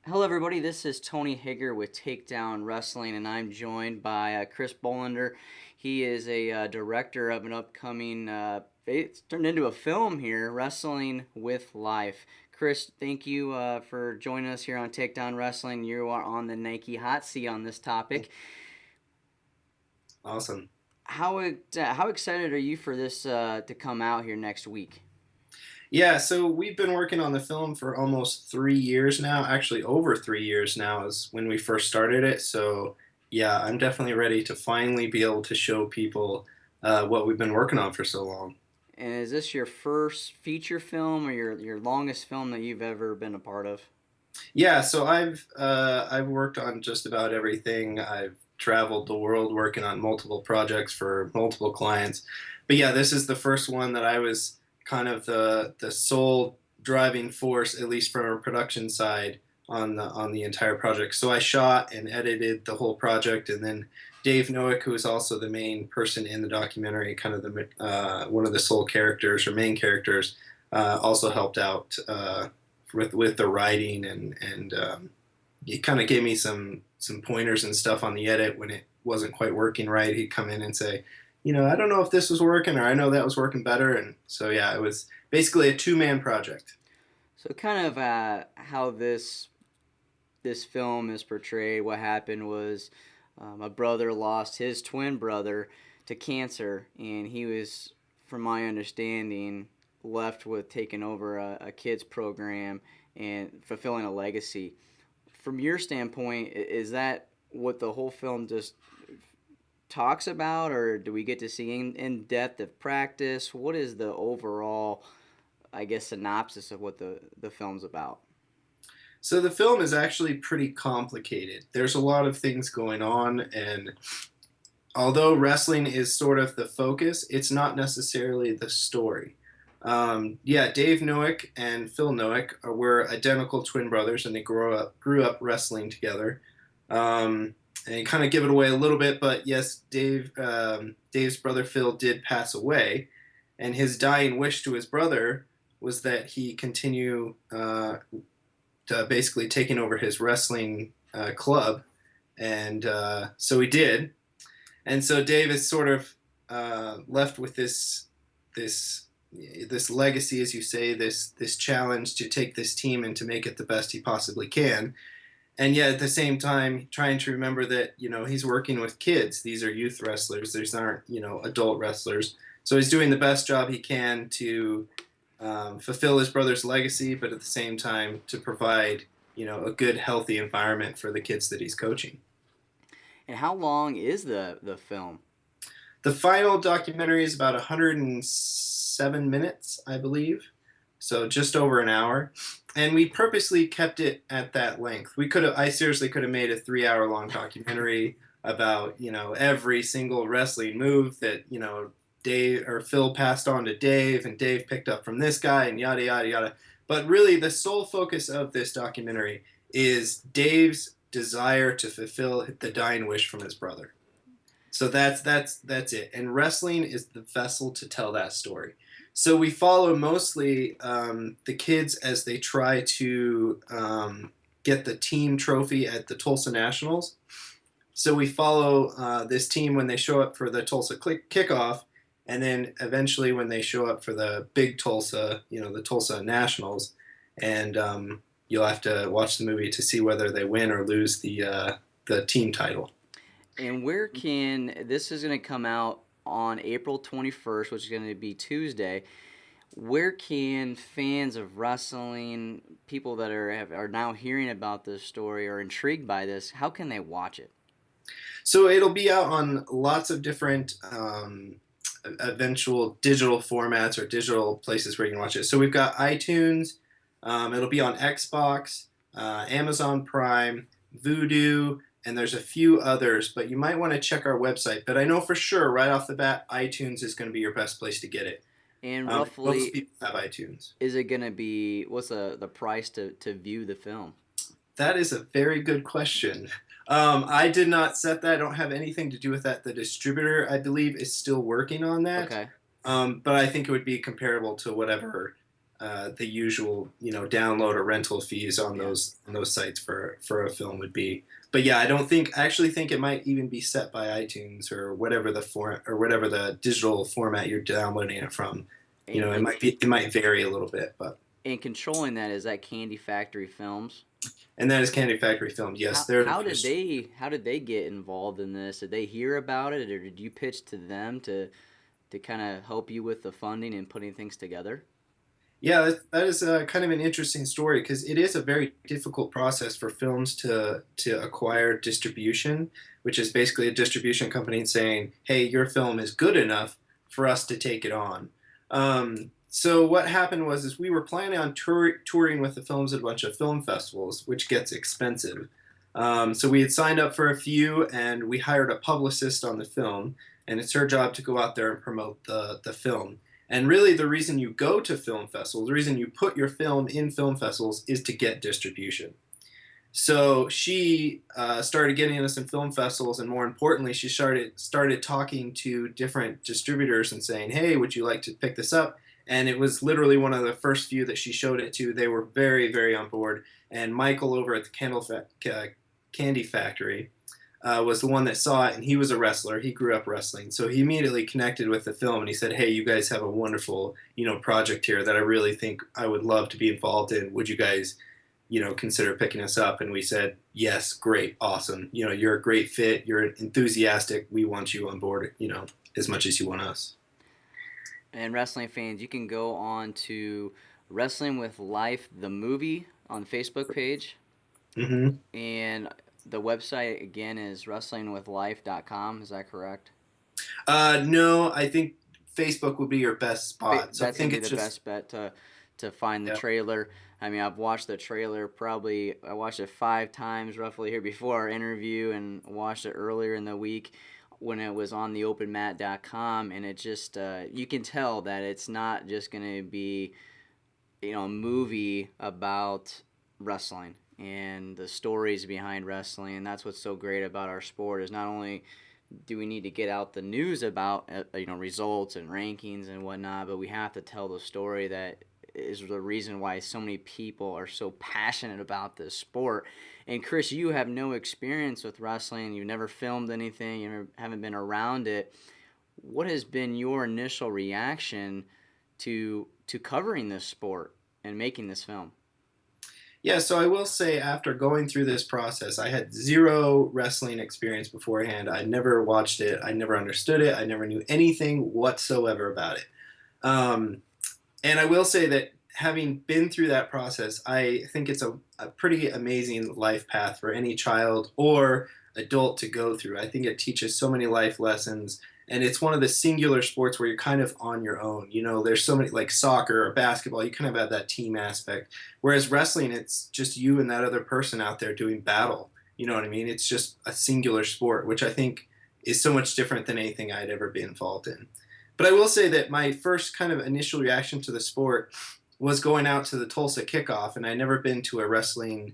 Hello, everybody. This is Tony Higger with Takedown Wrestling, and I'm joined by Chris Bohlender. He is a director of an upcoming, it's turned into a film here, Wrestling with Life. Chris, thank you for joining us here on Takedown Wrestling. You are on the Nike hot seat on this topic. Awesome. How excited are you for this to come out here next week? Yeah, so we've been working on the film for almost 3 years now. Actually, over 3 years now is when we first started it. So, yeah, I'm definitely ready to finally be able to show people what we've been working on for so long. And is this your first feature film or your longest film that you've ever been a part of? Yeah, so I've worked on just about everything. I've traveled the world working on multiple projects for multiple clients. But yeah, this is the first one that I was kind of the sole driving force, at least from a production side, on the entire project. So I shot and edited the whole project, and then Dave Noack, who is also the main person in the documentary, kind of the one of the sole characters or main characters, also helped out. With the writing and he kind of gave me some pointers and stuff on the edit when it wasn't quite working right. He'd come in and say, I don't know if this was working or I know that was working better. And so yeah, it was basically a two-man project. So kind of how this film is portrayed. What happened was a brother lost his twin brother to cancer, and he was, from my understanding, left with taking over a kids program and fulfilling a legacy. From your standpoint, is that what the whole film just talks about, or do we get to see in depth of practice? What is the overall, I guess, synopsis of what the film's about? So the film is actually pretty complicated. There's a lot of things going on, and although wrestling is sort of the focus, it's not necessarily the story. Yeah, Dave Noack and Phil Noack were identical twin brothers, and they grew up wrestling together. And kind of give it away a little bit, but yes, Dave's brother Phil did pass away, and his dying wish to his brother was that he continue to basically taking over his wrestling club, and so he did. And so Dave is sort of left with this this legacy, as you say, this challenge to take this team and to make it the best he possibly can. And yet at the same time, trying to remember that he's working with kids. These are youth wrestlers. These aren't adult wrestlers. So he's doing the best job he can to fulfill his brother's legacy, but at the same time to provide a good, healthy environment for the kids that he's coaching. And how long is the film? The final documentary is about 107 minutes, I believe. So just over an hour. And we purposely kept it at that length. I seriously could have made a 3 hour long documentary about, every single wrestling move that, Dave or Phil passed on to Dave and Dave picked up from this guy and yada, yada, yada. But really the sole focus of this documentary is Dave's desire to fulfill the dying wish from his brother. So that's it. And wrestling is the vessel to tell that story. So we follow mostly the kids as they try to get the team trophy at the Tulsa Nationals. So we follow this team when they show up for the Tulsa kickoff, and then eventually when they show up for the big Tulsa, the Tulsa Nationals, and you'll have to watch the movie to see whether they win or lose the team title. And this is going to come out on April 21st, which is going to be Tuesday. Where can fans of wrestling, people that are now hearing about this story or intrigued by this, how can they watch it? So it'll be out on lots of different eventual digital formats or digital places where you can watch it. So we've got iTunes. It'll be on Xbox, Amazon Prime, Vudu, and there's a few others, but you might want to check our website. But I know for sure, right off the bat, iTunes is going to be your best place to get it. And Most roughly, people have iTunes. is it going to be, what's the price to view the film? That is a very good question. I did not set that. I don't have anything to do with that. The distributor, I believe, is still working on that. Okay. But I think it would be comparable to whatever the usual, download or rental fees on Yeah. those sites for a film would be. But yeah, I actually think it might even be set by iTunes or whatever the form or whatever the digital format you're downloading it from. And, It might vary a little bit, but and controlling that is that Candy Factory Films. and that is Candy Factory Film. Yes, they're the How did they get involved in this? Did they hear about it, or did you pitch to them to kind of help you with the funding and putting things together? Yeah, that is kind of an interesting story because it is a very difficult process for films to acquire distribution, which is basically a distribution company saying, "Hey, your film is good enough for us to take it on." So what happened was is we were planning on touring with the films at a bunch of film festivals, which gets expensive. So we had signed up for a few, and we hired a publicist on the film, and it's her job to go out there and promote the film. And really, the reason you go to film festivals, the reason you put your film in film festivals is to get distribution. So she started getting us in film festivals, and more importantly, she started talking to different distributors and saying, "Hey, would you like to pick this up?" And it was literally one of the first few that she showed it to. They were very, very on board. And Michael over at the Candy Factory was the one that saw it, and he was a wrestler. He grew up wrestling, so he immediately connected with the film, and he said, "Hey, you guys have a wonderful, project here that I really think I would love to be involved in. Would you guys, consider picking us up?" And we said, "Yes, great, awesome. You're a great fit. You're enthusiastic. We want you on board, as much as you want us." And wrestling fans, you can go on to Wrestling with Life, the movie, on the Facebook page. Mm-hmm. And the website, again, is wrestlingwithlife.com. Is that correct? No, I think Facebook would be your best spot. So I That's going think to be it's the just, best bet to find the yeah. trailer. I mean, I've watched the trailer probably, I watched it 5 times roughly here before our interview, and watched it earlier in the week when it was on the openmat.com, and it just, you can tell that it's not just going to be, a movie about wrestling and the stories behind wrestling. And that's what's so great about our sport, is not only do we need to get out the news about results and rankings and whatnot, but we have to tell the story that is the reason why so many people are so passionate about this sport. And Chris, you have no experience with wrestling. You've never filmed anything. Haven't been around it. What has been your initial reaction to covering this sport and making this film? Yeah, so I will say after going through this process, I had zero wrestling experience beforehand. I never watched it. I never understood it. I never knew anything whatsoever about it. Um, and I will say that having been through that process, I think it's a pretty amazing life path for any child or adult to go through. I think it teaches so many life lessons. And it's one of the singular sports where you're kind of on your own. There's so many, like soccer or basketball, you kind of have that team aspect. Whereas wrestling, it's just you and that other person out there doing battle. You know what I mean? It's just a singular sport, which I think is so much different than anything I'd ever been involved in. But I will say that my first kind of initial reaction to the sport was going out to the Tulsa Kickoff, and I'd never been to a wrestling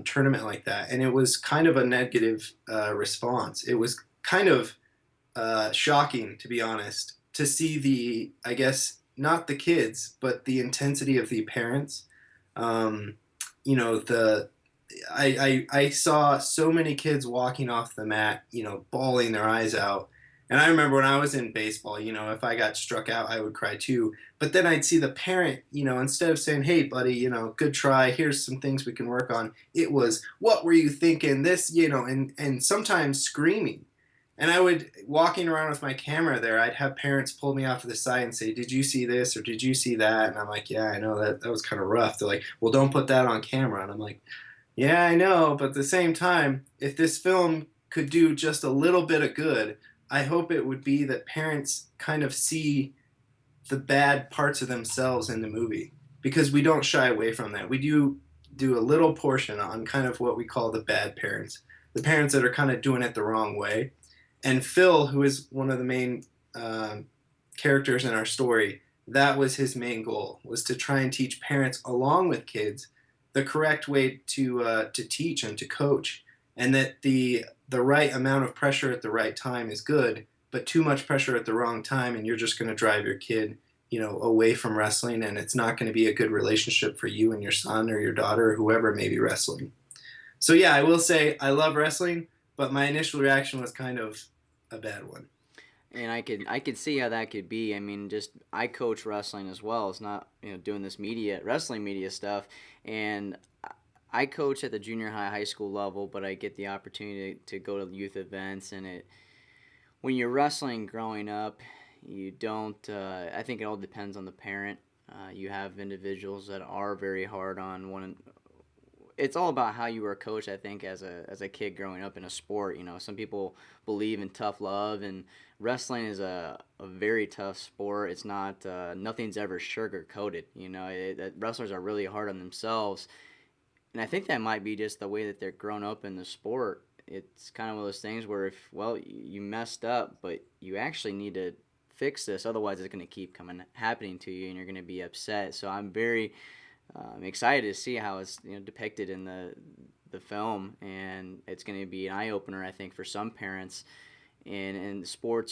tournament like that. And it was kind of a negative response. It was kind of shocking, to be honest, to see I guess, not the kids, but the intensity of the parents. Um, the I saw so many kids walking off the mat, bawling their eyes out. And I remember when I was in baseball, if I got struck out, I would cry too. But then I'd see the parent, instead of saying, "Hey, buddy, good try. Here's some things we can work on." It was, "What were you thinking?" This, and sometimes screaming. And I would, walking around with my camera there, I'd have parents pull me off to the side and say, "Did you see this or did you see that?" And I'm like, "Yeah, I know that was kind of rough." They're like, "Well, don't put that on camera." And I'm like, "Yeah, I know, but at the same time, if this film could do just a little bit of good, I hope it would be that parents kind of see the bad parts of themselves in the movie, because we don't shy away from that. We do a little portion on kind of what we call the bad parents, the parents that are kind of doing it the wrong way. And Phil, who is one of the main characters in our story, that was his main goal, was to try and teach parents along with kids the correct way to teach and to coach, and that the right amount of pressure at the right time is good, but too much pressure at the wrong time, and you're just going to drive your kid away from wrestling, and it's not going to be a good relationship for you and your son or your daughter or whoever may be wrestling. So yeah, I will say I love wrestling, but my initial reaction was kind of a bad one. And I could see how that could be. I mean, just I coach wrestling as well. It's not doing this wrestling media stuff, and I coach at the junior high school level, but I get the opportunity to go to youth events, and when you're wrestling growing up, you don't. I think it all depends on the parent. You have individuals that are very hard on one. It's all about how you were coached. I think as a kid growing up in a sport, some people believe in tough love, and wrestling is a very tough sport. It's not nothing's ever sugar coated. Wrestlers are really hard on themselves, and I think that might be just the way that they're grown up in the sport. It's kind of one of those things where if you messed up, but you actually need to fix this, otherwise it's going to keep happening to you, and you're going to be upset. So I'm very excited to see how it's depicted in the film, and it's going to be an eye opener, I think, for some parents. And in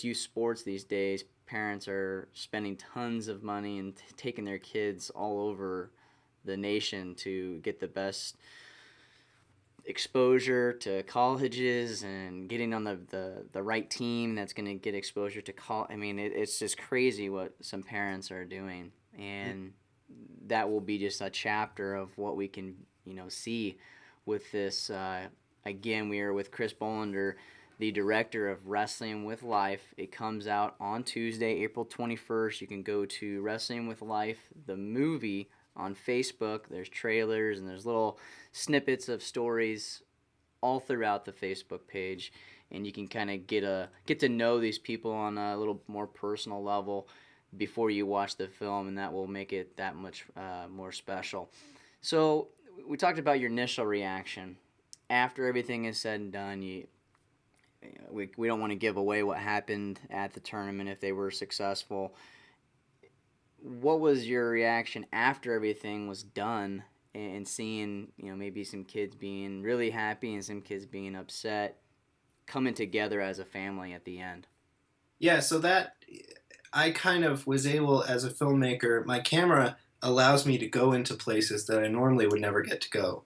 youth sports these days, parents are spending tons of money and taking their kids all over the nation to get the best exposure to colleges and getting on the right team that's going to get exposure to I mean, it's just crazy what some parents are doing, and that will be just a chapter of what we can see with this. Again, we are with Chris Bohlender, the director of Wrestling with Life. It comes out on Tuesday, April 21st. You can go to Wrestling with Life, the movie, on Facebook. There's trailers and there's little snippets of stories all throughout the Facebook page, and you can kind of get to know these people on a little more personal level before you watch the film, and that will make it that much more special. So we talked about your initial reaction after everything is said and done. We don't want to give away what happened at the tournament if they were successful. What was your reaction after everything was done and seeing, maybe some kids being really happy and some kids being upset, coming together as a family at the end? Yeah, so that I kind of was able, as a filmmaker, my camera allows me to go into places that I normally would never get to go.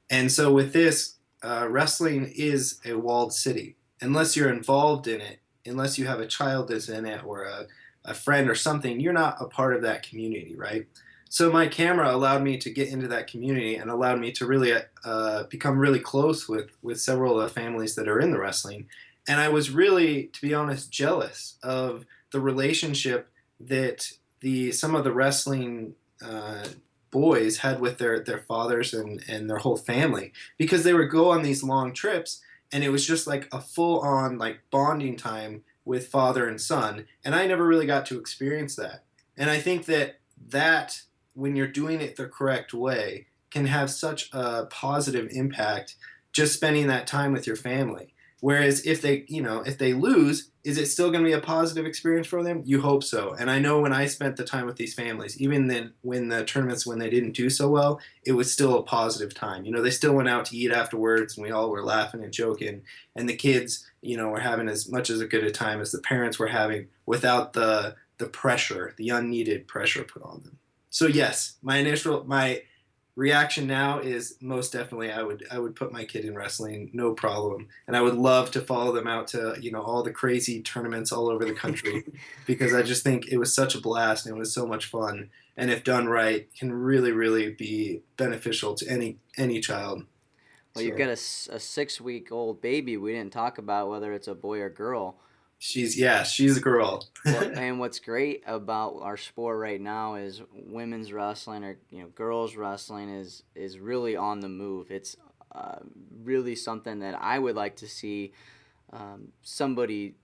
And so with this, wrestling is a walled city. Unless you're involved in it, unless you have a child that's in it or a friend or something, you're not a part of that community, right? So my camera allowed me to get into that community and allowed me to really become really close with several of the families that are in the wrestling. And I was really, to be honest, jealous of the relationship that some of the wrestling boys had with their fathers and their whole family, because they would go on these long trips and it was just like a full-on like bonding time with father and son, and I never really got to experience that. And I think that when you're doing it the correct way can have such a positive impact, just spending that time with your family. Whereas if they lose, is it still going to be a positive experience for them? You hope so. And I know when I spent the time with these families, even then when the tournaments, when they didn't do so well, it was still a positive time. They still went out to eat afterwards, and we all were laughing and joking. And the kids, were having as much as a good a time as the parents were having, without the pressure, the unneeded pressure put on them. So yes, my reaction now is most definitely I would put my kid in wrestling, no problem, and I would love to follow them out to all the crazy tournaments all over the country because I just think it was such a blast and it was so much fun, and if done right can really really be beneficial to any child. Well, you've got a 6-week-old baby. We didn't talk about whether it's a boy or girl. She's a girl. Well, and what's great about our sport right now is women's wrestling, or girls wrestling, is really on the move. It's really something that I would like to see somebody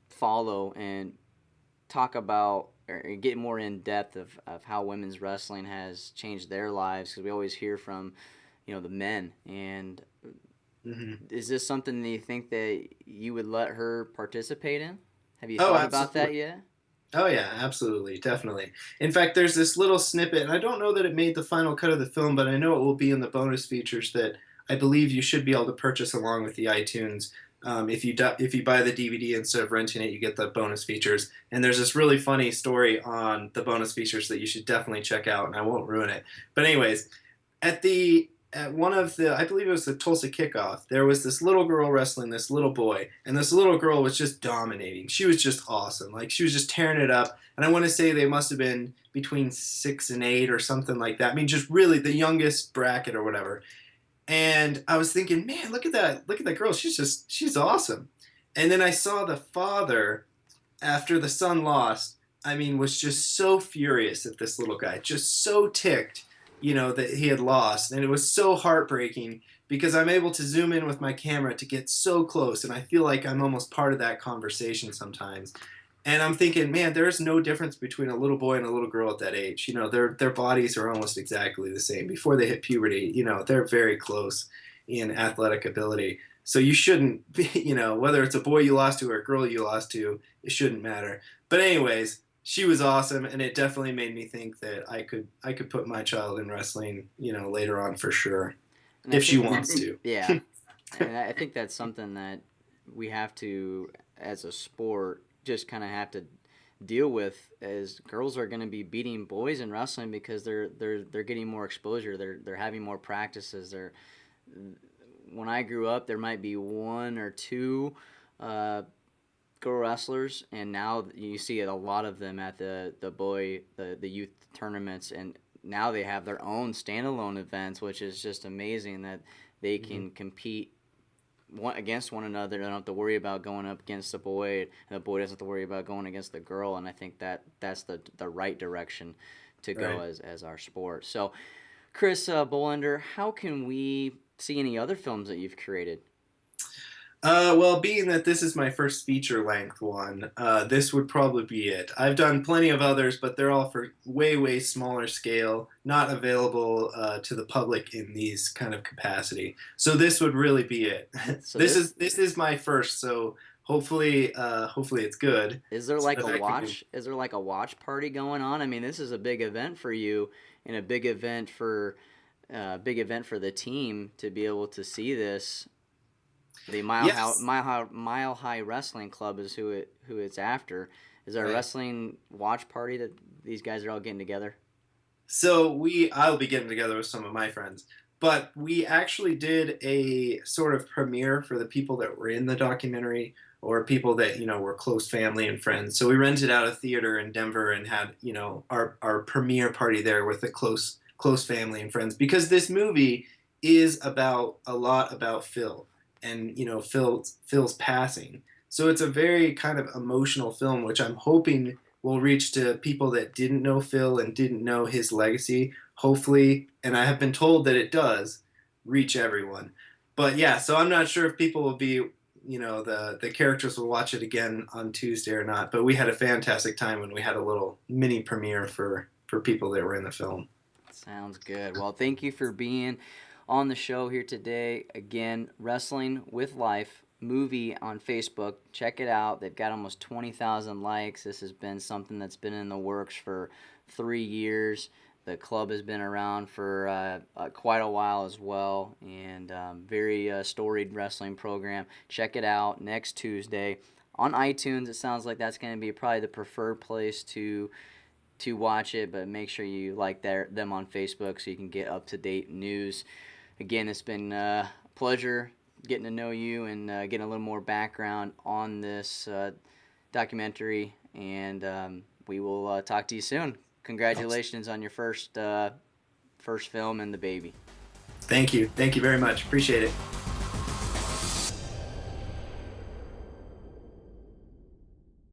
follow and talk about, or get more in depth of how women's wrestling has changed their lives, because we always hear from the men. And is this something that you think that you would let her participate in? Have you thought about that yet? Oh yeah, absolutely, definitely. In fact, there's this little snippet, and I don't know that it made the final cut of the film, but I know it will be in the bonus features that I believe you should be able to purchase along with the iTunes. If you buy the DVD instead of renting it, you get the bonus features. And there's this really funny story on the bonus features that you should definitely check out, and I won't ruin it. But anyways, at one of the, I believe it was the Tulsa Kickoff, there was this little girl wrestling this little boy, and this little girl was just dominating. She was just awesome. Like, she was just tearing it up. And I want to say they must have been between 6 and 8 or something like that. I mean, just really the youngest bracket or whatever. And I was thinking, man, look at that girl. She's awesome. And then I saw the father after the son lost. I mean, was just so furious at this little guy, just so ticked, that he had lost. And it was so heartbreaking because I'm able to zoom in with my camera to get so close, and I feel like I'm almost part of that conversation sometimes. And I'm thinking, man, there is no difference between a little boy and a little girl at that age. Their bodies are almost exactly the same. Before they hit puberty, they're very close in athletic ability. So you shouldn't be, whether it's a boy you lost to or a girl you lost to, it shouldn't matter. But anyways, she was awesome, and it definitely made me think that I could put my child in wrestling, later on for sure, And if she wants to. yeah, and I think that's something that we have to, as a sport, just kind of have to deal with, as girls are going to be beating boys in wrestling because they're getting more exposure. They're having more practices. When I grew up, there might be one or two girl wrestlers, and now you see a lot of them at the youth tournaments, and now they have their own standalone events, which is just amazing that they can compete against one another. They don't have to worry about going up against the boy, and the boy doesn't have to worry about going against the girl. And I think that's the right direction to go Right. as our sport. So, Chris Bohlender, how can we see any other films that you've created? Well, being that this is my first feature-length one, this would probably be it. I've done plenty of others, but they're all for way, way smaller scale, not available to the public in these kind of capacity. So this would really be it. So This is my first, so hopefully it's good. is there So like a that could be. watch? Is there like a watch party going on? I mean, this is a big event for you, and a big event for the team to be able to see this. The Yes. Mile High Wrestling Club is who it's after. Is there a Right. wrestling watch party that these guys are all getting together? So I'll be getting together with some of my friends, but we actually did a sort of premiere for the people that were in the documentary or people that were close family and friends. So we rented out a theater in Denver and had our premiere party there with the close family and friends because this movie is about a lot about Phil and Phil's passing. So it's a very kind of emotional film, which I'm hoping will reach to people that didn't know Phil and didn't know his legacy. Hopefully, and I have been told that it does reach everyone. But yeah, so I'm not sure if people will be, the characters will watch it again on Tuesday or not. But we had a fantastic time when we had a little mini premiere for people that were in the film. Sounds good. Well, thank you for being on the show here today. Again, Wrestling with Life movie on Facebook. Check it out. They've got almost 20,000 likes. This has been something that's been in the works for 3 years. The club has been around for quite a while as well, and very storied wrestling program. Check it out next Tuesday on iTunes. It sounds like that's going to be probably the preferred place to watch it, but make sure you like them on Facebook so you can get up-to-date news. Again, it's been a pleasure getting to know you and getting a little more background on this documentary, and we will talk to you soon. Congratulations on your first film and the baby. Thank you very much. Appreciate it.